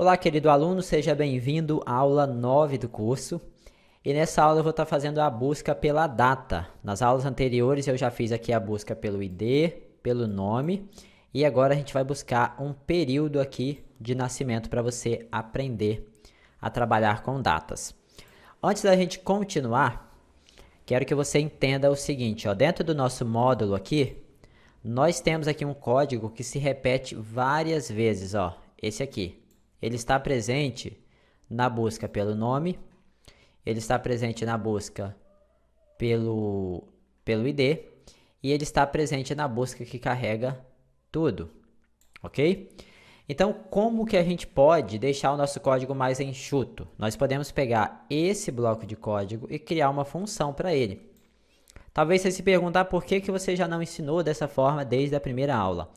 Olá, querido aluno, seja bem-vindo à aula 9 do curso. E nessa aula eu vou estar fazendo a busca pela data. Nas aulas anteriores eu já fiz aqui a busca pelo ID, pelo nome, e agora a gente vai buscar um período aqui de nascimento para você aprender a trabalhar com datas. Antes da gente continuar, quero que você entenda o seguinte, ó, dentro do nosso módulo aqui, nós temos aqui um código que se repete várias vezes, ó, esse aqui. Ele está presente na busca pelo nome, ele está presente na busca pelo ID e ele está presente na busca que carrega tudo, ok? Então, como que a gente pode deixar o nosso código mais enxuto? Nós podemos pegar esse bloco de código e criar uma função para ele. Talvez você se perguntar por que você já não ensinou dessa forma desde a primeira aula.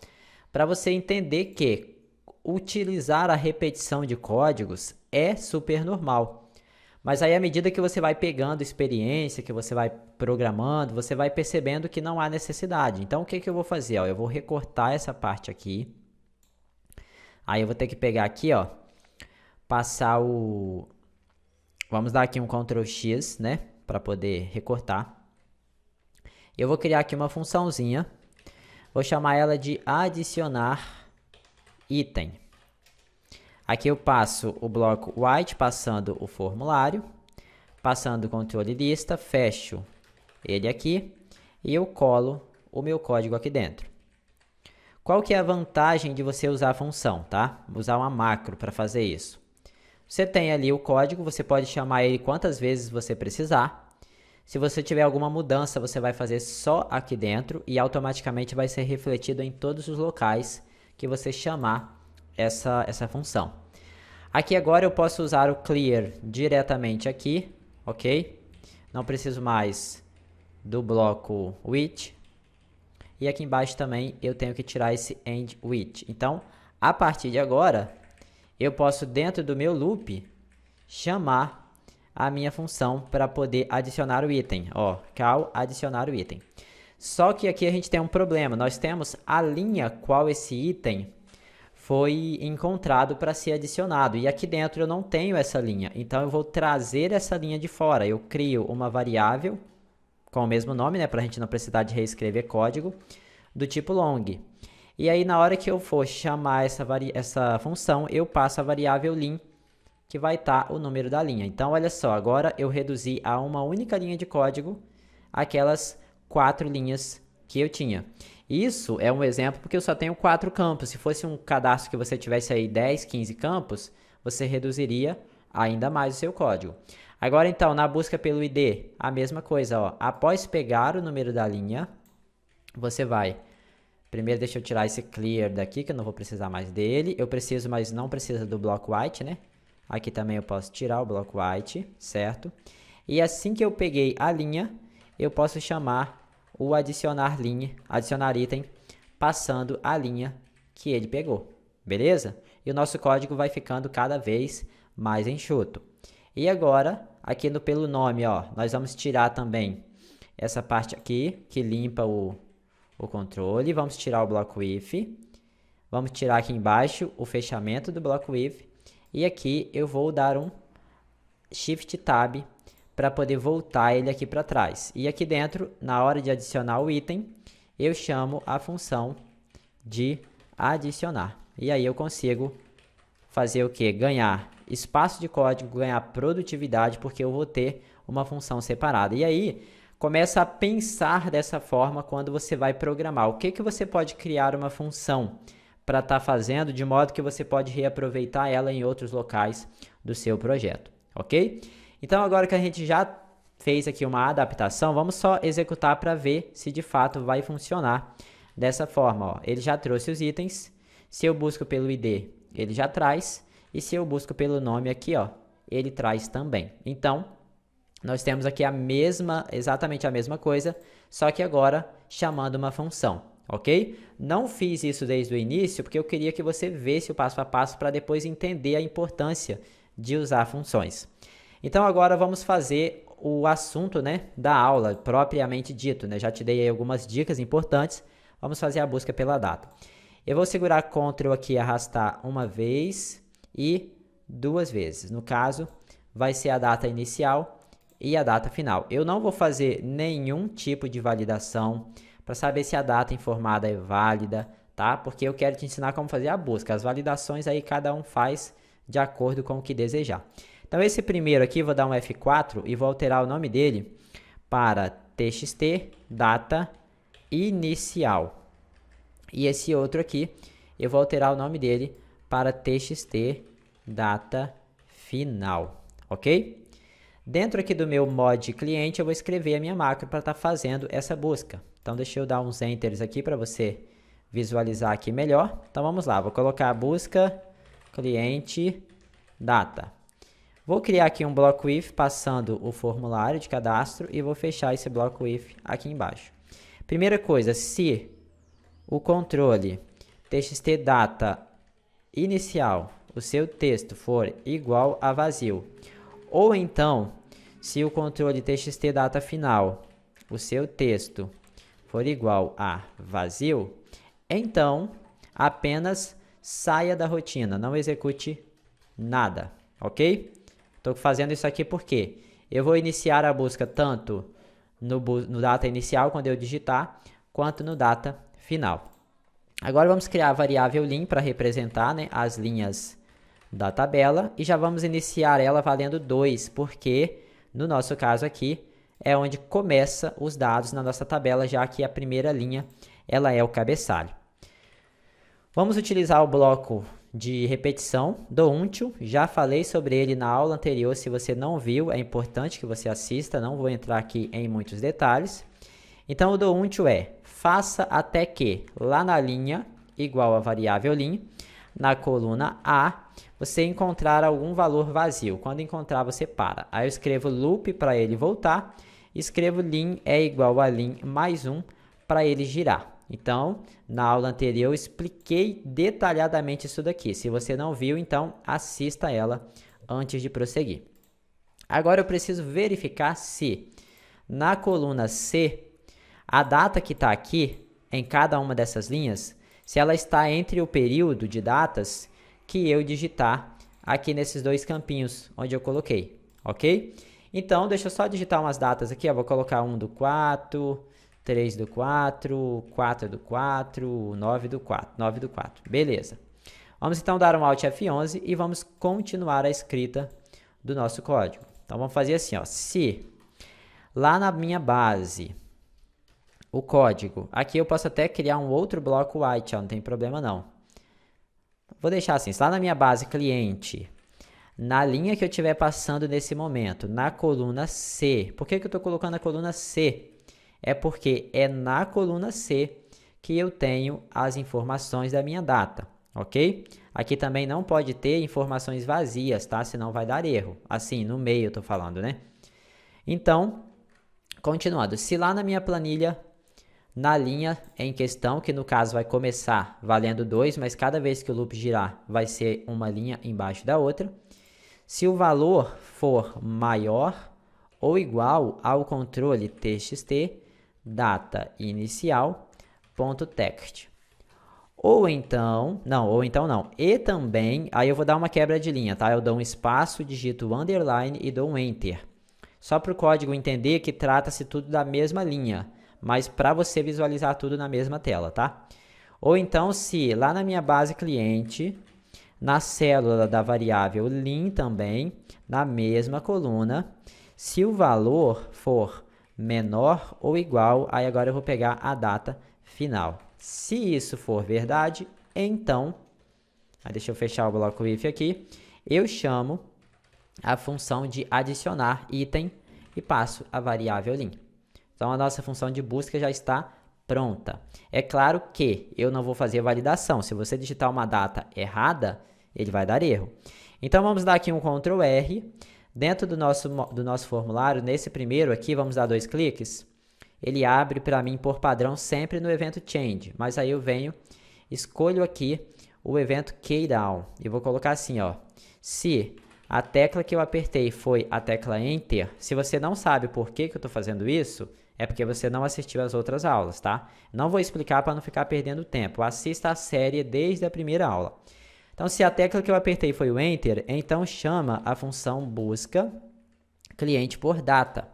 Para você entender que utilizar a repetição de códigos é super normal. Mas aí, à medida que você vai pegando experiência, que você vai programando, você vai percebendo que não há necessidade. Então, o que eu vou fazer? Ó, eu vou recortar essa parte aqui. Aí eu vou ter que pegar aqui, ó, passar o... Vamos dar aqui um Ctrl X, né, para poder recortar. Eu vou criar aqui uma funçãozinha. Vou chamar ela de adicionar item. Aqui eu passo o bloco white, passando o formulário, passando o controle lista, fecho ele aqui e eu colo o meu código aqui dentro. Qual que é a vantagem de você usar a função, tá? Usar uma macro para fazer isso. Você tem ali o código, você pode chamar ele quantas vezes você precisar. Se você tiver alguma mudança, você vai fazer só aqui dentro e automaticamente vai ser refletido em todos os locais que você chamar essa função. Aqui agora eu posso usar o clear diretamente aqui, ok? Não preciso mais do bloco with. E aqui embaixo também eu tenho que tirar esse end with. Então, a partir de agora, eu posso dentro do meu loop chamar a minha função para poder adicionar o item. Ó, call adicionar o item. Só que aqui a gente tem um problema. Nós temos a linha qual esse item foi encontrado para ser adicionado. E aqui dentro eu não tenho essa linha. Então eu vou trazer essa linha de fora. Eu crio uma variável com o mesmo nome, né, para a gente não precisar de reescrever código, do tipo long. E aí na hora que eu for chamar essa função, eu passo a variável lim, que vai estar o número da linha. Então olha só, agora eu reduzi a uma única linha de código aquelas 4 linhas que eu tinha. Isso é um exemplo porque eu só tenho 4 campos. Se fosse um cadastro que você tivesse aí 10, 15 campos, você reduziria ainda mais o seu código. Agora então, na busca pelo ID, a mesma coisa, ó. Após pegar o número da linha, você vai... Primeiro deixa eu tirar esse clear daqui, que eu não vou precisar mais dele. Eu preciso, mas não precisa do bloco white, né? Aqui também eu posso tirar o bloco white, certo? E assim que eu peguei a linha, eu posso chamar o adicionar linha, adicionar item, passando a linha que ele pegou, beleza? E o nosso código vai ficando cada vez mais enxuto. E agora, aqui no pelo nome, ó, nós vamos tirar também essa parte aqui, que limpa o controle. Vamos tirar o bloco if. Vamos tirar aqui embaixo o fechamento do bloco if. E aqui eu vou dar um Shift Tab para poder voltar ele aqui para trás. E aqui dentro, na hora de adicionar o item, eu chamo a função de adicionar. E aí eu consigo fazer o que? Ganhar espaço de código, ganhar produtividade, porque eu vou ter uma função separada. E aí, começa a pensar dessa forma quando você vai programar. O que você pode criar uma função para estar fazendo, de modo que você pode reaproveitar ela em outros locais do seu projeto, ok? Então, agora que a gente já fez aqui uma adaptação, vamos só executar para ver se de fato vai funcionar dessa forma. Ó. Ele já trouxe os itens, se eu busco pelo ID, ele já traz, e se eu busco pelo nome aqui, ó, ele traz também. Então, nós temos aqui exatamente a mesma coisa, só que agora chamando uma função, ok? Não fiz isso desde o início, porque eu queria que você visse o passo a passo para depois entender a importância de usar funções. Então, agora vamos fazer o assunto, né, da aula, propriamente dito, né? Já te dei aí algumas dicas importantes. Vamos fazer a busca pela data. Eu vou segurar Ctrl aqui e arrastar uma vez e 2 vezes. No caso, vai ser a data inicial e a data final. Eu não vou fazer nenhum tipo de validação para saber se a data informada é válida, tá? Porque eu quero te ensinar como fazer a busca. As validações aí cada um faz de acordo com o que desejar. Então esse primeiro aqui, vou dar um F4 e vou alterar o nome dele para txt data inicial. E esse outro aqui, eu vou alterar o nome dele para txt data final, ok? Dentro aqui do meu mod cliente, eu vou escrever a minha macro para estar fazendo essa busca. Então, deixa eu dar uns enters aqui para você visualizar aqui melhor. Então, vamos lá. Vou colocar a busca cliente data. Vou criar aqui um bloco if passando o formulário de cadastro e vou fechar esse bloco if aqui embaixo. Primeira coisa, se o controle txt data inicial, o seu texto for igual a vazio, ou então, se o controle txt data final, o seu texto for igual a vazio, então apenas saia da rotina, não execute nada, ok? Estou fazendo isso aqui porque eu vou iniciar a busca tanto no data inicial, quando eu digitar, quanto no data final. Agora vamos criar a variável lim para representar, né, as linhas da tabela e já vamos iniciar ela valendo 2, porque no nosso caso aqui é onde começa os dados na nossa tabela, já que a primeira linha ela é o cabeçalho. Vamos utilizar o bloco de repetição do until, já falei sobre ele na aula anterior, se você não viu, é importante que você assista, não vou entrar aqui em muitos detalhes. Então o do until é, faça até que, lá na linha, igual a variável lim, na coluna A, você encontrar algum valor vazio. Quando encontrar, você para. Aí eu escrevo loop para ele voltar, escrevo lim é igual a lim mais 1 para ele girar. Então, na aula anterior eu expliquei detalhadamente isso daqui. Se você não viu, então assista ela antes de prosseguir. Agora eu preciso verificar se na coluna C, a data que está aqui, em cada uma dessas linhas, se ela está entre o período de datas que eu digitar aqui nesses dois campinhos onde eu coloquei, ok? Então, deixa eu só digitar umas datas aqui, ó, vou colocar 1 do 4, 3 do 4, 4 do 4, 9 do 4, 9 do 4, beleza. Vamos então dar um Alt F11 e vamos continuar a escrita do nosso código. Então, vamos fazer assim, ó, se lá na minha base o código, aqui eu posso até criar um outro bloco white, ó, não tem problema não. Vou deixar assim, lá na minha base cliente, na linha que eu estiver passando nesse momento, na coluna C. Por que eu estou colocando a coluna C? É porque é na coluna C que eu tenho as informações da minha data, ok? Aqui também não pode ter informações vazias, tá? Senão vai dar erro. Assim, no meio eu estou falando, né? Então, continuando, se lá na minha planilha, na linha em questão, que no caso vai começar valendo 2, mas cada vez que o loop girar vai ser uma linha embaixo da outra. Se o valor for maior ou igual ao controle txt data inicial.text. Ou então não. E também, aí eu vou dar uma quebra de linha, tá? Eu dou um espaço, digito o underline e dou um enter. Só para o código entender que trata-se tudo da mesma linha, mas para você visualizar tudo na mesma tela, tá? Ou então, se lá na minha base cliente, na célula da variável lim também, na mesma coluna, se o valor for menor ou igual, aí agora eu vou pegar a data final. Se isso for verdade, então, deixa eu fechar o bloco if aqui, eu chamo a função de adicionar item e passo a variável lim. Então, a nossa função de busca já está pronta. É claro que eu não vou fazer validação. Se você digitar uma data errada, ele vai dar erro. Então, vamos dar aqui um Ctrl R. Dentro do nosso formulário, nesse primeiro aqui, vamos dar 2 cliques. Ele abre para mim, por padrão, sempre no evento change. Mas aí eu venho, escolho aqui o evento keydown. E vou colocar assim, ó. Se a tecla que eu apertei foi a tecla Enter, se você não sabe por que eu estou fazendo isso, é porque você não assistiu às outras aulas, tá? Não vou explicar para não ficar perdendo tempo. Assista a série desde a primeira aula. Então, se a tecla que eu apertei foi o Enter, então chama a função busca cliente por data.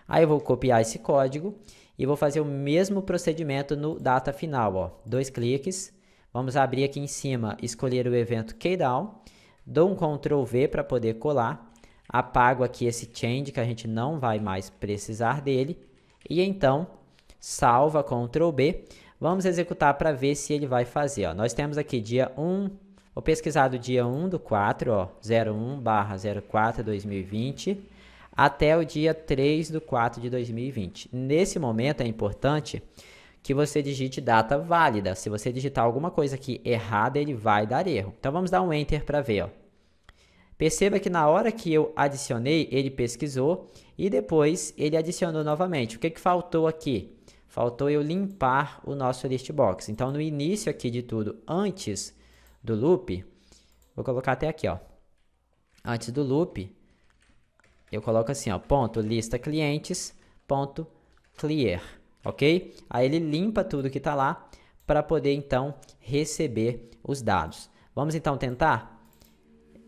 Aí eu vou copiar esse código e vou fazer o mesmo procedimento no data final, ó. 2 cliques, vamos abrir aqui em cima, escolher o evento keydown, dou um Ctrl V para poder colar, apago aqui esse change que a gente não vai mais precisar dele e então salva, Ctrl B, vamos executar para ver se ele vai fazer, ó. Nós temos aqui dia 1, vou pesquisar do dia 1 do 4, ó, 01/04/2020, até o dia 3 do 4 de 2020. Nesse momento é importante que você digite data válida. Se você digitar alguma coisa aqui errada, ele vai dar erro. Então vamos dar um Enter para ver, ó. Perceba que na hora que eu adicionei, ele pesquisou e depois ele adicionou novamente. O que faltou aqui? Faltou eu limpar o nosso list box. Então no início aqui de tudo, antes do loop, vou colocar até aqui, ó. Antes do loop, eu coloco assim, ó, ponto lista clientes, ponto clear, ok? Aí ele limpa tudo que está lá para poder então receber os dados. Vamos então tentar?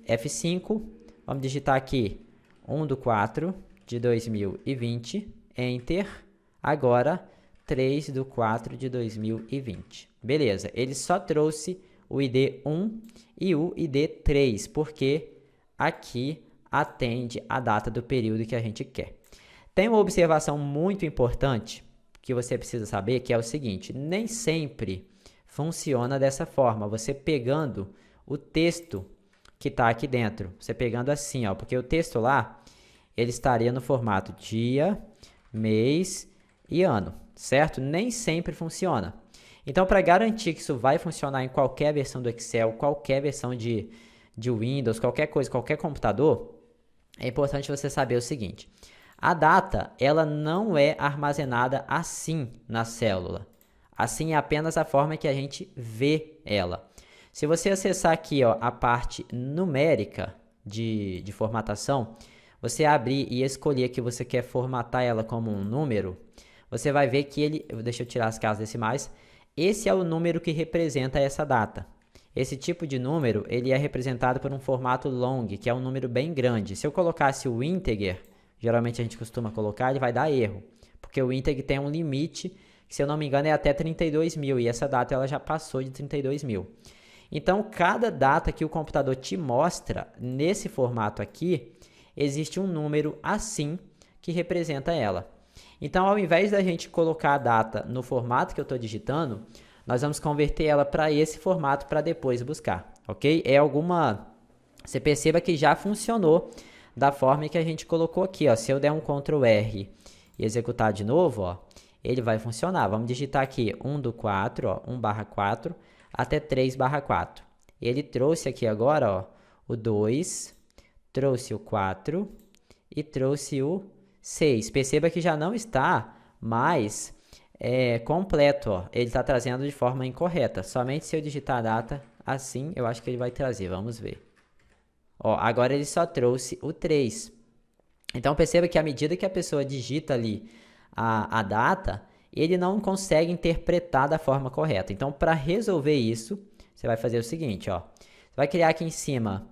F5, vamos digitar aqui 1 do 4 de 2020, Enter, agora 3 do 4 de 2020. Beleza, ele só trouxe o ID 1 e o ID 3, porque aqui atende a data do período que a gente quer. Tem uma observação muito importante que você precisa saber, que é o seguinte, nem sempre funciona dessa forma, você pegando o texto que está aqui dentro, você pegando assim, ó, porque o texto lá, ele estaria no formato dia, mês e ano, certo? Nem sempre funciona. Então, para garantir que isso vai funcionar em qualquer versão do Excel, qualquer versão de Windows, qualquer coisa, qualquer computador, é importante você saber o seguinte, a data, ela não é armazenada assim na célula. Assim é apenas a forma que a gente vê ela. Se você acessar aqui, ó, a parte numérica de formatação, você abrir e escolher que você quer formatar ela como um número, você vai ver que ele, deixa eu tirar as casas decimais, esse é o número que representa essa data. Esse tipo de número, ele é representado por um formato long, que é um número bem grande. Se eu colocasse o integer, geralmente a gente costuma colocar, ele vai dar erro, porque o integer tem um limite, que se eu não me engano é até 32.000, e essa data ela já passou de 32.000. Então, cada data que o computador te mostra nesse formato aqui, existe um número assim que representa ela. Então, ao invés da gente colocar a data no formato que eu estou digitando, nós vamos converter ela para esse formato para depois buscar, ok? Você perceba que já funcionou da forma que a gente colocou aqui, ó. Se eu der um Ctrl R e executar de novo, ó, ele vai funcionar. Vamos digitar aqui 1 do 4, ó, 1/4, até 3/4. Ele trouxe aqui agora, ó, o 2, trouxe o 4 e trouxe o 6. Perceba que já não está mais completo, ó. Ele está trazendo de forma incorreta. Somente se eu digitar a data assim, eu acho que ele vai trazer. Vamos ver. Ó, agora ele só trouxe o 3. Então perceba que à medida que a pessoa digita ali a data, ele não consegue interpretar da forma correta. Então, para resolver isso, você vai fazer o seguinte, ó. Você vai criar aqui em cima,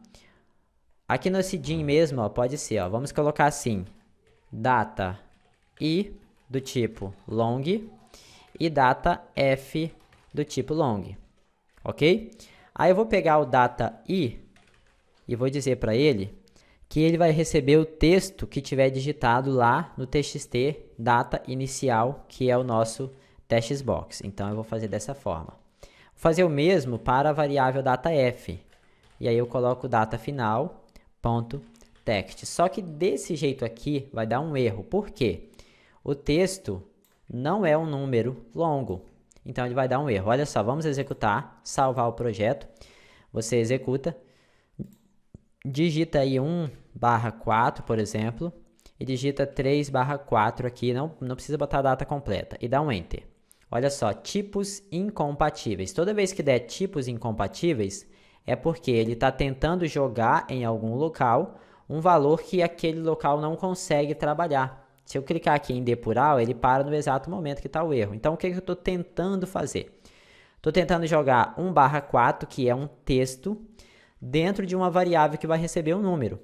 aqui no Cdim mesmo, ó, pode ser, ó. Vamos colocar assim, data I do tipo long e data F do tipo long, ok? Aí eu vou pegar o data I e vou dizer para ele que ele vai receber o texto que tiver digitado lá no txt data inicial, que é o nosso textbox. Então, eu vou fazer dessa forma. Vou fazer o mesmo para a variável data f. E aí, eu coloco data final, ponto, text. Só que desse jeito aqui vai dar um erro. Por quê? O texto não é um número longo. Então, ele vai dar um erro. Olha só, vamos executar, salvar o projeto. Você executa. Digita aí 1/4, por exemplo, e digita 3/4 aqui, não precisa botar a data completa, e dá um Enter. Olha só, tipos incompatíveis. Toda vez que der tipos incompatíveis, é porque ele está tentando jogar em algum local um valor que aquele local não consegue trabalhar. Se eu clicar aqui em depurar, ele para no exato momento que está o erro. Então, o que eu estou tentando fazer? Estou tentando jogar 1/4, que é um texto, dentro de uma variável que vai receber um número.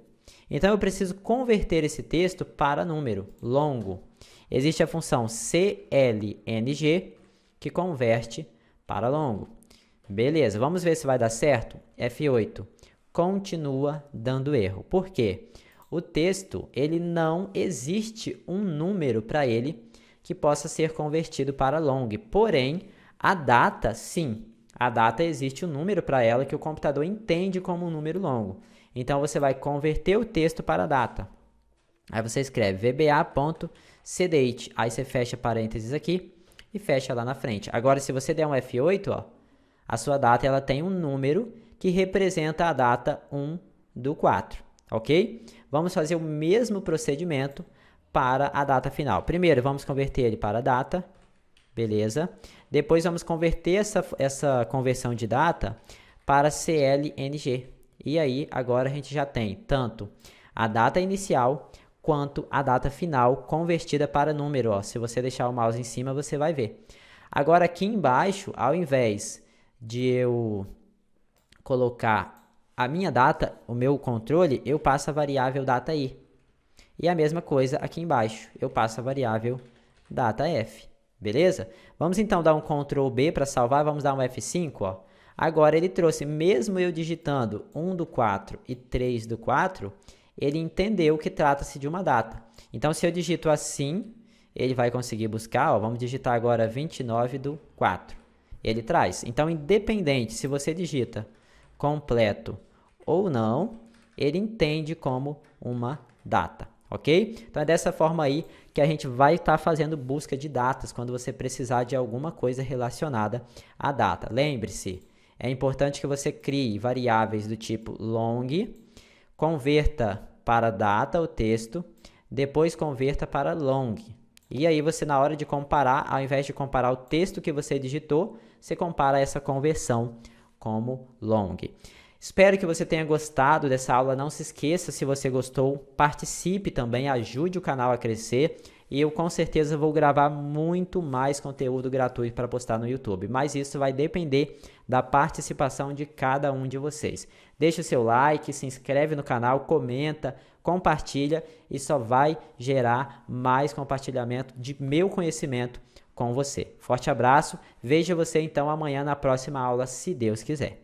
Então, eu preciso converter esse texto para número longo. Existe a função clng, que converte para longo. Beleza, vamos ver se vai dar certo? F8. Continua dando erro. Por quê? O texto, ele não existe um número para ele que possa ser convertido para long. Porém, a data, sim. A data existe um número para ela que o computador entende como um número longo. Então, você vai converter o texto para a data. Aí você escreve vba.cdate. Aí você fecha parênteses aqui e fecha lá na frente. Agora, se você der um F8, ó, a sua data ela tem um número que representa a data 1/4, ok? Vamos fazer o mesmo procedimento para a data final. Primeiro, vamos converter ele para a data, beleza? Depois, vamos converter essa conversão de data para clng. E aí, agora a gente já tem tanto a data inicial quanto a data final convertida para número. Ó. Se você deixar o mouse em cima, você vai ver. Agora, aqui embaixo, ao invés de eu colocar a minha data, o meu controle, eu passo a variável data i. E a mesma coisa aqui embaixo, eu passo a variável data f. Beleza? Vamos então dar um Ctrl B para salvar, vamos dar um F5, ó. Agora ele trouxe, mesmo eu digitando 1/4 e 3/4, ele entendeu que trata-se de uma data. Então, se eu digito assim, ele vai conseguir buscar, ó, vamos digitar agora 29/4. Ele traz. Então, independente se você digita completo ou não, ele entende como uma data, ok? Então, é dessa forma aí que a gente vai estar fazendo busca de datas quando você precisar de alguma coisa relacionada à data. Lembre-se, é importante que você crie variáveis do tipo long, converta para data o texto, depois converta para long. E aí você, na hora de comparar, ao invés de comparar o texto que você digitou, você compara essa conversão como long. Espero que você tenha gostado dessa aula. Não se esqueça, se você gostou, participe também, ajude o canal a crescer. E eu com certeza vou gravar muito mais conteúdo gratuito para postar no YouTube. Mas isso vai depender da participação de cada um de vocês. Deixa o seu like, se inscreve no canal, comenta, compartilha. E só vai gerar mais compartilhamento de meu conhecimento com você. Forte abraço. Vejo você então amanhã na próxima aula, se Deus quiser.